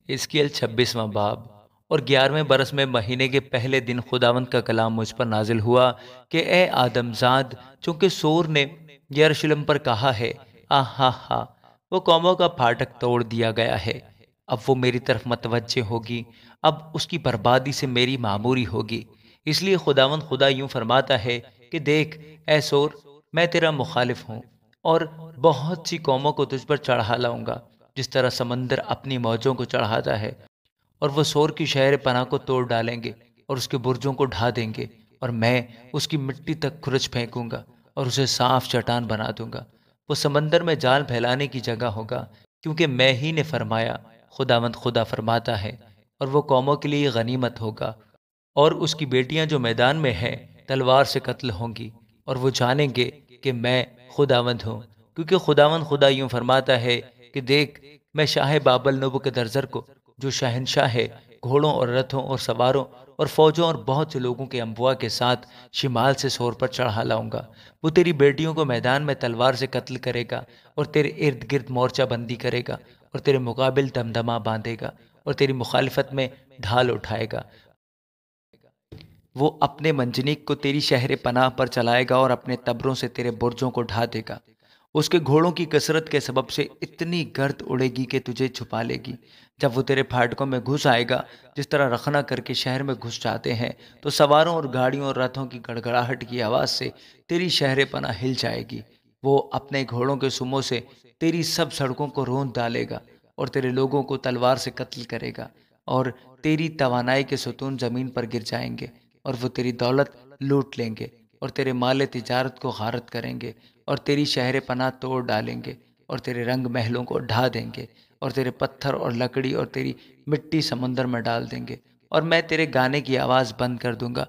حزقیل 26واں باب۔ اور 11ویں برس میں مہینے کے پہلے دن خداوند کا کلام مجھ پر نازل ہوا کہ اے آدم زاد، چونکہ سور نے یروشلم پر کہا ہے، ہا ہا، وہ قوموں کا پھاٹک توڑ دیا گیا ہے، اب وہ میری طرف متوجہ ہوگی، اب اس کی بربادی سے میری معموری ہوگی۔ اس لیے خداوند خدا یوں فرماتا ہے کہ دیکھ اے سور، میں تیرا مخالف ہوں اور بہت سی قوموں کو تجھ پر چڑھا لاؤں گا، جس طرح سمندر اپنی موجوں کو چڑھاتا ہے، اور وہ سور کی شہر پناہ کو توڑ ڈالیں گے اور اس کے برجوں کو ڈھا دیں گے، اور میں اس کی مٹی تک کھرچ پھینکوں گا اور اسے صاف چٹان بنا دوں گا۔ وہ سمندر میں جال پھیلانے کی جگہ ہوگا، کیونکہ میں ہی نے فرمایا، خداوند خدا فرماتا ہے، اور وہ قوموں کے لیے غنیمت ہوگا، اور اس کی بیٹیاں جو میدان میں ہیں تلوار سے قتل ہوں گی، اور وہ جانیں گے کہ میں خداوند ہوں، کیونکہ خداوند خدا یوں فرماتا ہے کہ دیکھ میں شاہ بابل نبوکدنضر کو، جو شہنشاہ ہے، گھوڑوں اور رتھوں اور سواروں اور فوجوں اور بہت سے لوگوں کے انبوا کے ساتھ شمال سے سور پر چڑھا لاؤں گا۔ وہ تیری بیٹیوں کو میدان میں تلوار سے قتل کرے گا اور تیرے ارد گرد مورچہ بندی کرے گا اور تیرے مقابل دمدمہ باندھے گا اور تیری مخالفت میں ڈھال اٹھائے گا۔ وہ اپنے منجنیق کو تیری شہر پناہ پر چلائے گا اور اپنے تبروں سے تیرے برجوں کو ڈھا دے گا۔ اس کے گھوڑوں کی کثرت کے سبب سے اتنی گرد اڑے گی کہ تجھے چھپا لے گی۔ جب وہ تیرے پھاٹکوں میں گھس آئے گا، جس طرح رخنا کر کے شہر میں گھس جاتے ہیں، تو سواروں اور گاڑیوں اور رتھوں کی گڑگڑاہٹ کی آواز سے تیری شہر پناہ ہل جائے گی۔ وہ اپنے گھوڑوں کے سموں سے تیری سب سڑکوں کو روند ڈالے گا اور تیرے لوگوں کو تلوار سے قتل کرے گا، اور تیری توانائی کے ستون زمین پر گر جائیں گے، اور وہ تیری دولت لوٹ لیں گے اور تیرے مال تجارت کو غارت کریں گے، اور تیری شہر پناہ توڑ ڈالیں گے اور تیرے رنگ محلوں کو ڈھا دیں گے، اور تیرے پتھر اور لکڑی اور تیری مٹی سمندر میں ڈال دیں گے، اور میں تیرے گانے کی آواز بند کر دوں گا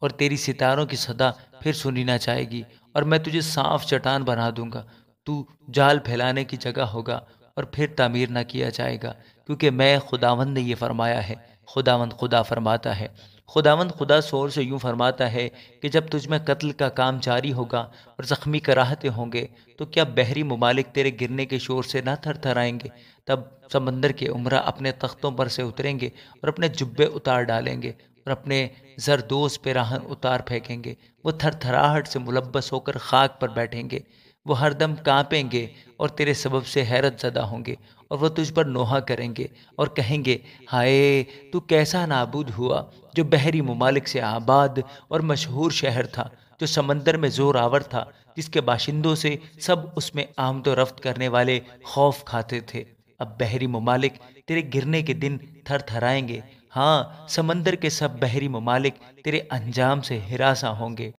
اور تیری ستاروں کی صدا پھر سنی نہ جائے گی، اور میں تجھے صاف چٹان بنا دوں گا، تو جال پھیلانے کی جگہ ہوگا اور پھر تعمیر نہ کیا جائے گا، کیونکہ میں خداوند نے یہ فرمایا ہے، خداوند خدا فرماتا ہے۔ خداوند خدا سور سے یوں فرماتا ہے کہ جب تجھ میں قتل کا کام جاری ہوگا اور زخمی کراہتے ہوں گے، تو کیا بحری ممالک تیرے گرنے کے شور سے نہ تھر تھرائیں گے؟ تب سمندر کے عمرہ اپنے تختوں پر سے اتریں گے اور اپنے جبے اتار ڈالیں گے اور اپنے زردوز پیراہن اتار پھینکیں گے۔ وہ تھر تھراہٹ سے ملبس ہو کر خاک پر بیٹھیں گے، وہ ہر دم کانپیں گے اور تیرے سبب سے حیرت زدہ ہوں گے، اور وہ تجھ پر نوحہ کریں گے اور کہیں گے، ہائے تو کیسا نابود ہوا، جو بحری ممالک سے آباد اور مشہور شہر تھا، جو سمندر میں زور آور تھا، جس کے باشندوں سے سب اس میں آمد و رفت کرنے والے خوف کھاتے تھے۔ اب بحری ممالک تیرے گرنے کے دن تھر تھرائیں گے، ہاں سمندر کے سب بحری ممالک تیرے انجام سے ہراساں ہوں گے،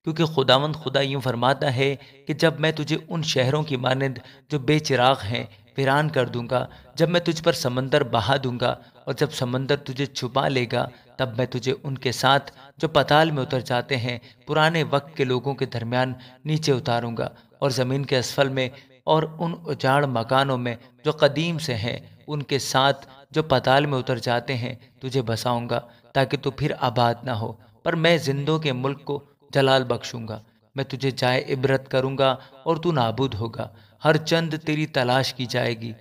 کیونکہ خداوند خدا یوں فرماتا ہے کہ جب میں تجھے ان شہروں کی مانند جو بے چراغ ہیں ویران کر دوں گا، جب میں تجھ پر سمندر بہا دوں گا، اور جب سمندر تجھے چھپا لے گا، تب میں تجھے ان کے ساتھ جو پتال میں اتر جاتے ہیں پرانے وقت کے لوگوں کے درمیان نیچے اتاروں گا، اور زمین کے اسفل میں اور ان اجاڑ مکانوں میں جو قدیم سے ہیں ان کے ساتھ جو پتال میں اتر جاتے ہیں تجھے بساؤں گا، تاکہ تو پھر آباد نہ ہو، پر میں زندوں کے ملک کو جلال بخشوں گا۔ میں تجھے جائے عبرت کروں گا اور تو نابود ہوگا، ہر چند تیری تلاش کی جائے گی،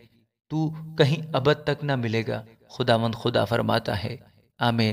تو کہیں ابد تک نہ ملے گا، خداوند خدا فرماتا ہے۔ آمین۔